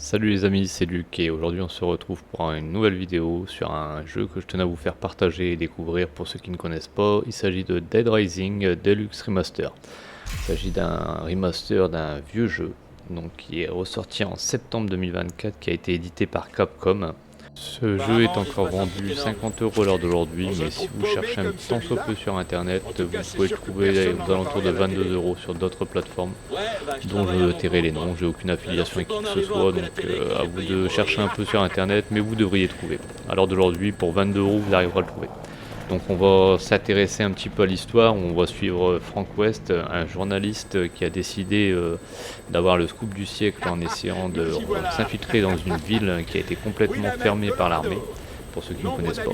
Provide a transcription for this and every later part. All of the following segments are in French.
Salut les amis, c'est Luc et aujourd'hui on se retrouve pour une nouvelle vidéo sur un jeu que je tenais à vous faire partager et découvrir pour ceux qui ne connaissent pas. Il s'agit de Dead Rising Deluxe Remaster. Il s'agit d'un remaster d'un vieux jeu donc, qui est ressorti en septembre 2024, qui a été édité par Capcom. Ce jeu est encore vendu 50 € à l'heure d'aujourd'hui, mais si vous cherchez un tant soit peu sur internet, vous pouvez le trouver aux alentours de 22 € sur d'autres plateformes dont je tairai les noms. J'ai aucune affiliation avec qui que ce soit, donc à vous de chercher un peu sur internet, mais vous devriez trouver. À l'heure d'aujourd'hui, pour 22 € vous arriverez à le trouver. Donc on va s'intéresser un petit peu à l'histoire. On va suivre Frank West, un journaliste qui a décidé d'avoir le scoop du siècle en essayant de s'infiltrer dans une ville qui a été complètement fermée par l'armée, pour ceux qui ne connaissent pas.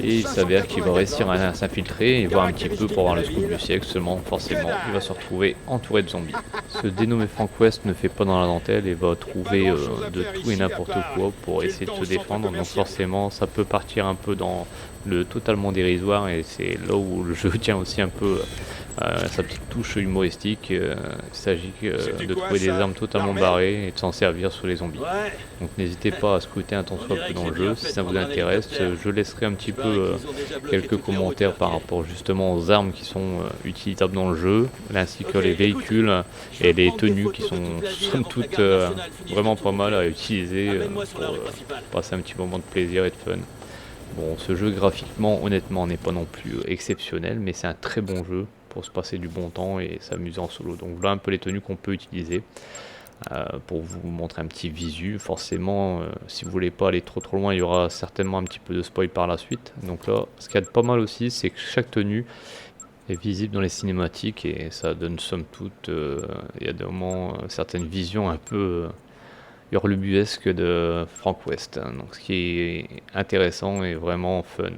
Et il s'avère qu'il va réussir à s'infiltrer et voir un petit peu pour voir le scoop du siècle. Seulement, forcément, il va se retrouver entouré de zombies. Ce dénommé Frank West ne fait pas dans la dentelle et va trouver de tout et n'importe quoi pour essayer de se défendre. Donc forcément, ça peut partir un peu dans le totalement dérisoire, et c'est là où le jeu tient aussi un peu sa petite touche humoristique. Il s'agit de trouver des armes totalement barrées et de s'en servir sur les zombies. Donc n'hésitez pas à scruter un tant soit peu dans le jeu si ça vous intéresse. Je laisserai un petit peu quelques commentaires par rapport justement aux armes qui sont utilisables dans le jeu, ainsi que les véhicules et les tenues qui sont somme toute vraiment pas mal à utiliser pour passer un petit moment de plaisir et de fun. Bon, ce jeu graphiquement, honnêtement, n'est pas non plus exceptionnel, mais c'est un très bon jeu pour se passer du bon temps et s'amuser en solo. Donc voilà un peu les tenues qu'on peut utiliser. Pour vous montrer un petit visu. Forcément, si vous voulez pas aller trop loin, il y aura certainement un petit peu de spoil par la suite. Donc là, ce qu'il y a de pas mal aussi, c'est que chaque tenue est visible dans les cinématiques et ça donne somme toute, il y a des moments, certaines visions un peu hurlebuesques de Frank West, hein. Donc ce qui est intéressant et vraiment fun.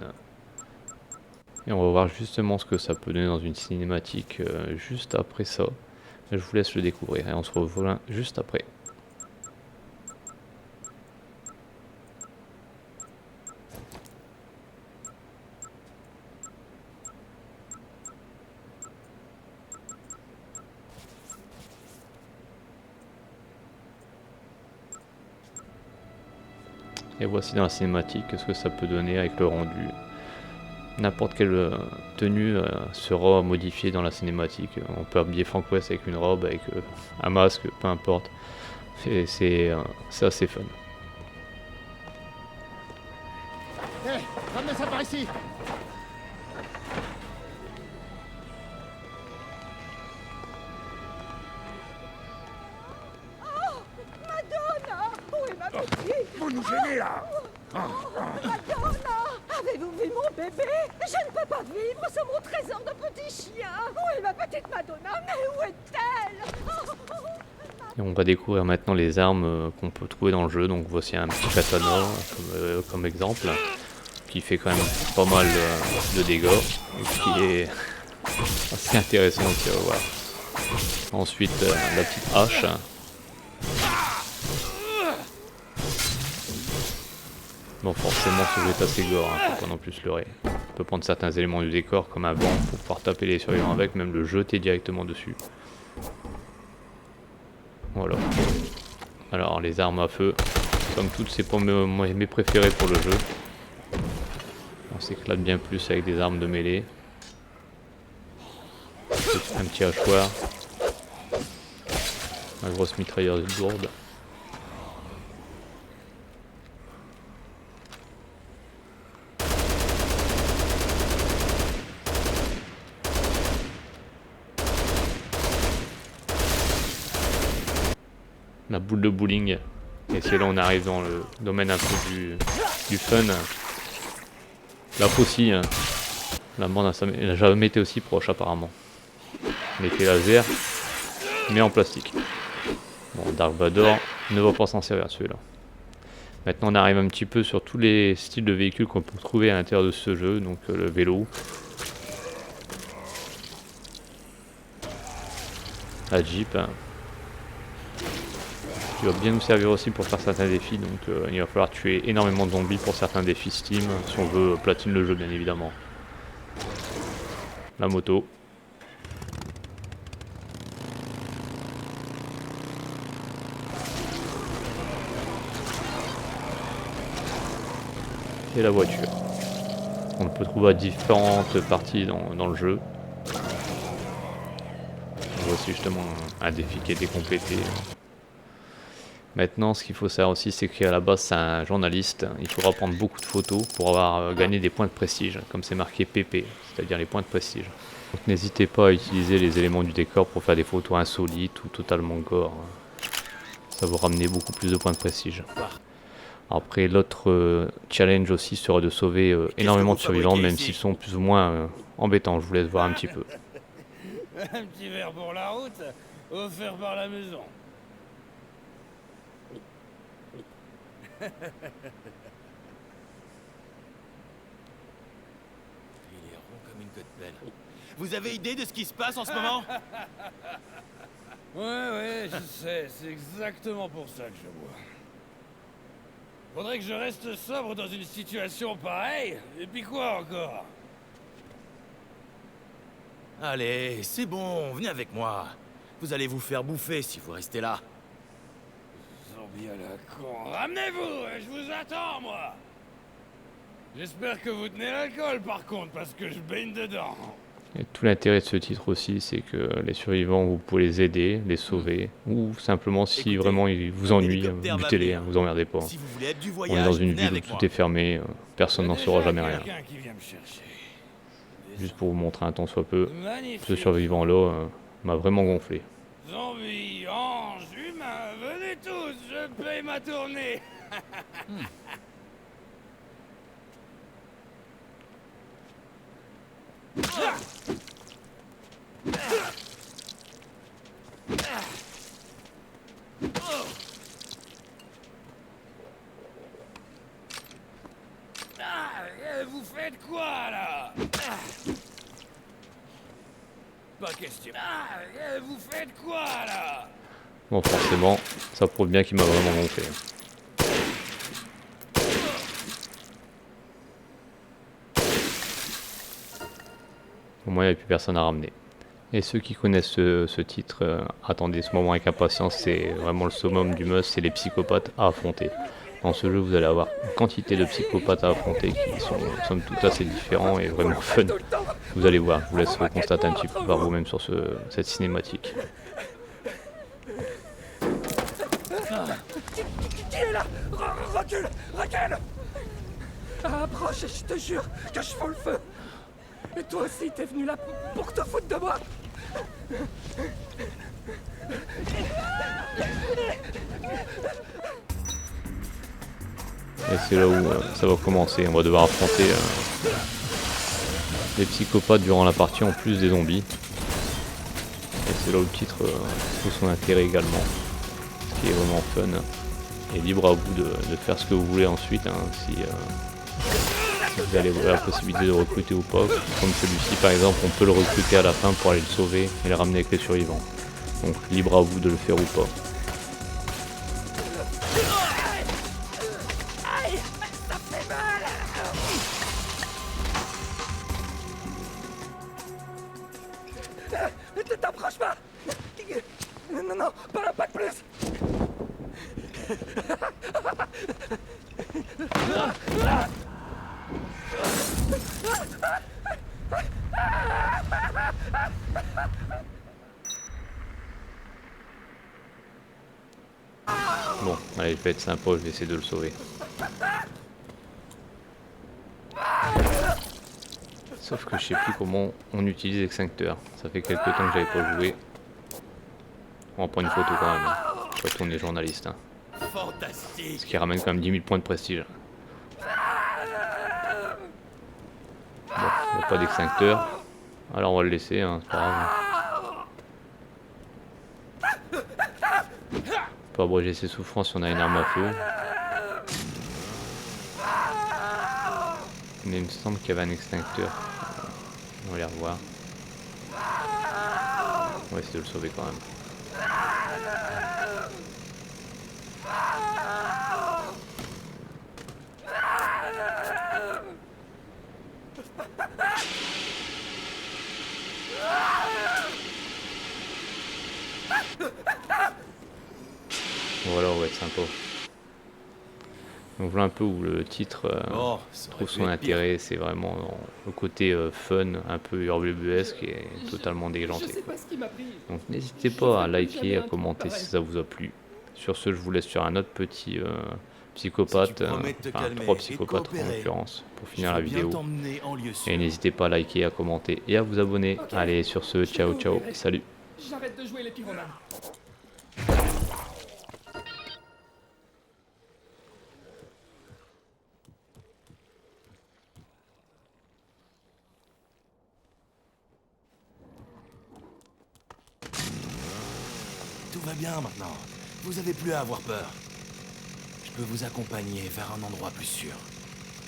Et on va voir justement ce que ça peut donner dans une cinématique juste après ça. Je vous laisse le découvrir et on se revoit juste après. Et voici dans la cinématique ce que ça peut donner avec le rendu. N'importe quelle tenue sera modifiée dans la cinématique. On peut habiller Frank West avec une robe, avec un masque, peu importe. C'est assez fun. Hé, ramenez ça par ici. Madonna! Où est ma petite? Vous nous gênez là. Madonna! Avez-vous vu mon bébé? Je ne peux pas vivre sans mon trésor de petit chien! Où est ma petite Madonna? Mais où est-elle? Et on va découvrir maintenant les armes qu'on peut trouver dans le jeu. Donc voici un petit katana comme exemple, qui fait quand même pas mal de dégâts et qui est assez intéressant aussi à voir. Ensuite la petite hache. Bon, forcément ce jeu est assez gore, hein, faut pas non plus se leurrer. On peut prendre certains éléments du décor comme un banc pour pouvoir taper les survivants avec, même le jeter directement dessus. Voilà. Alors les armes à feu, comme toutes, c'est pas mes préférés pour le jeu. On s'éclate bien plus avec des armes de mêlée. Un petit hachoir. Ma grosse mitrailleuse lourde. La boule de bowling. Et c'est là on arrive dans le domaine un peu du fun. Là aussi, hein, la bande n'a jamais été aussi proche apparemment. L'effet laser, mais en plastique. Bon, Dark Vador ne va pas s'en servir celui-là. Maintenant on arrive un petit peu sur tous les styles de véhicules qu'on peut trouver à l'intérieur de ce jeu. Donc le vélo, la Jeep, hein, qui va bien nous servir aussi pour faire certains défis. Donc il va falloir tuer énormément de zombies pour certains défis Steam, si on veut platiner le jeu bien évidemment. La moto. et la voiture. On peut trouver à différentes parties dans le jeu. Voici justement un défi qui a été complété. Maintenant, ce qu'il faut savoir aussi, c'est qu'à la base, c'est un journaliste. Il faudra prendre beaucoup de photos pour avoir gagné des points de prestige, comme c'est marqué PP, c'est-à-dire les points de prestige. Donc n'hésitez pas à utiliser les éléments du décor pour faire des photos insolites ou totalement gore. Ça va vous ramener beaucoup plus de points de prestige. Après, l'autre challenge aussi sera de sauver énormément de survivants, même s'ils sont plus ou moins embêtants. Je vous laisse voir un petit peu. Un petit verre pour la route, offert par la maison. Il est rond comme une queue de pelle. Vous avez idée de ce qui se passe en ce moment? Ouais, je sais, c'est exactement pour ça que je bois. Faudrait que je reste sobre dans une situation pareille, et puis quoi encore? Allez, c'est bon, venez avec moi. Vous allez vous faire bouffer si vous restez là. Zombie à la con, ramenez-vous, je vous attends, moi. J'espère que vous tenez l'alcool, par contre, parce que je baigne dedans. Et tout l'intérêt de ce titre aussi, c'est que les survivants, vous pouvez les aider, les sauver, ou simplement si Écoutez, vraiment ils vous ennuient, l'hélicoptère va butez-les, venir. vous emmerdez pas. Si vous voulez être du On voyage, est dans une venez ville où avec tout moi. est fermé, personne n'en saura jamais rien. Quelqu'un qui vient me chercher. Juste pour vous montrer un tant soit peu, Magnifique. ce survivant-là m'a vraiment gonflé. Zombies, anges, humains, venez tous, je paye ma tournée. Vous faites quoi là? Pas question. Vous faites quoi là? Bon, forcément, ça prouve bien qu'il m'a vraiment gonflé. Au moins, il n'y a plus personne à ramener. Et ceux qui connaissent ce titre, attendez ce moment avec impatience, c'est vraiment le summum du must, c'est les psychopathes à affronter. Dans ce jeu, vous allez avoir une quantité de psychopathes à affronter qui sont somme toute assez différents et vraiment fun. Vous allez voir, je vous laisse constater un petit peu par vous-même sur cette cinématique. Qui est là? Recule! Recule! Approche et je te jure que je fous le feu! Et toi aussi, t'es venu là pour te foutre de moi? Et c'est là où ça va commencer, on va devoir affronter les psychopathes durant la partie en plus des zombies. Et c'est là où le titre trouve son intérêt également, ce qui est vraiment fun. Et libre à vous de faire ce que vous voulez ensuite, hein, si vous avez la possibilité de recruter ou pas. Comme celui-ci par exemple, on peut le recruter à la fin pour aller le sauver et le ramener avec les survivants. Donc libre à vous de le faire ou pas. Ne t'approche pas! Non, pas de plus! Bon, allez, je vais être sympa, je vais essayer de le sauver. Sauf que je sais plus comment on utilise l'extincteur. Ça fait quelques temps que j'avais pas joué. On va prendre une photo quand même. Je vais retourner journaliste. Hein. Fantastique. Ce qui ramène quand même 10 000 points de prestige. Bon, il n'y a pas d'extincteur. Alors on va le laisser, hein, c'est pas grave. Pour abréger ses souffrances, on a une arme à feu. Mais il me semble qu'il y avait un extincteur. On va les revoir. On va essayer de le sauver quand même. Voilà, on va être sympa. Donc voilà un peu où le titre Bon, ça aurait trouve pu son être pire. intérêt, c'est vraiment dans le côté fun, un peu hurlubuesque et totalement Je déjanté. sais pas ce qui m'a pris. Donc n'hésitez Je pas à ferai plus liker, jamais à un truc commenter si pareil. ça vous a plu. Sur ce, je vous laisse sur un autre petit Si psychopathe, tu promets de te enfin calmer 3 et de psychopathes en coopérer, l'occurrence, pour Je finir la veux bien vidéo. t'emmener en lieu sûr. Et n'hésitez pas à liker, à commenter et à vous abonner. Ok. Allez, sur ce, ciao ciao, coopérer. salut. J'arrête de jouer les pyromanes. Tout va bien maintenant. Vous avez plus à avoir peur. Je peux vous accompagner vers un endroit plus sûr.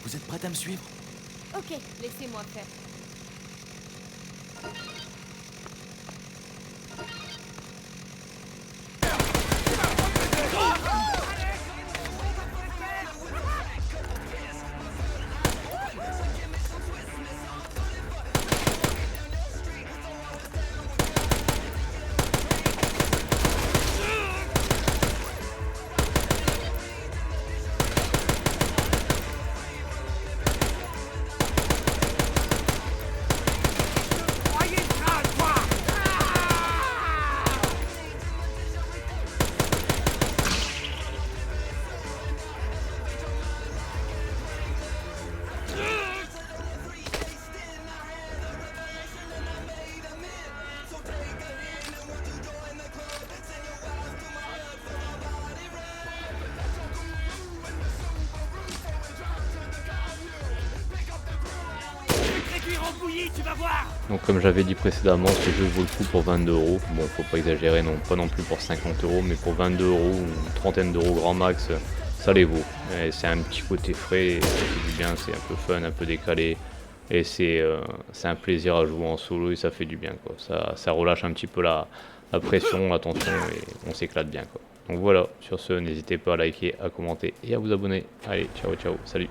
Vous êtes prête à me suivre? Ok, laissez-moi faire. Donc comme j'avais dit précédemment, ce jeu vaut le coup pour 22 €. Bon, faut pas exagérer, non, pas non plus pour 50 €, mais pour 22 € ou une trentaine d'euros grand max, ça les vaut. Et c'est un petit côté frais, et ça fait du bien, c'est un peu fun, un peu décalé. Et c'est un plaisir à jouer en solo et ça fait du bien, quoi. Ça relâche un petit peu la pression, la tension et on s'éclate bien, quoi. Donc voilà, sur ce, n'hésitez pas à liker, à commenter et à vous abonner. Allez, ciao ciao, salut.